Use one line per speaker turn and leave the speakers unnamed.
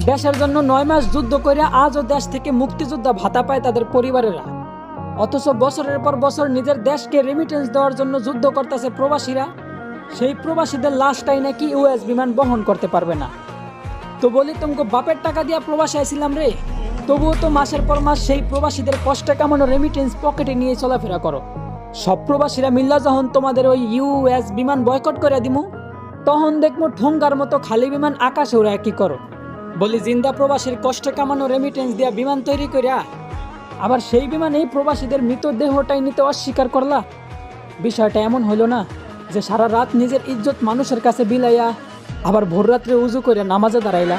দেশের জন্য 9 মাস যুদ্ধ করে আজও দেশ থেকে মুক্তিযোদ্ধা ভাতা পায় তাদের পরিবারেরা। অথচ বছরের পর বছর নিজের দেশকে রেমিটেন্স দেওয়ার জন্য যুদ্ধ করতেছে প্রবাসীরা। সেই প্রবাসীদের লাশটাই নাকি ইউএস বিমান বহন করতে পারবে না। তো বলি, তোমাকে বাপের টাকা দিয়া প্রবাসে আইছিলাম রে, তবুও তো মাসের পর মাস সেই প্রবাসীদের কষ্টে কামানো রেমিটেন্স পকেটে নিয়ে চলাফেরা করো। সব প্রবাসীরা মিল্লা যখন তোমাদের ওই ইউএস বিমান বয়কট করে দিমু, তখন দেখবো ঠোঙ্গার মতো খালি বিমান আকাশে ওরা কি করো। বলি, জিন্দা প্রবাসীর কষ্টে কামানো রেমিটেন্স দিয়া বিমান তৈরি করিয়া আবার সেই বিমানেই প্রবাসীদের মৃতদেহটাই নিতে অস্বীকার করলা। বিষয়টা এমন হইল না যে সারা রাত নিজের ইজ্জত মানুষের কাছে বিলাইয়া আবার ভোররাত্রে উজু করে নামাজে দাঁড়াইলা।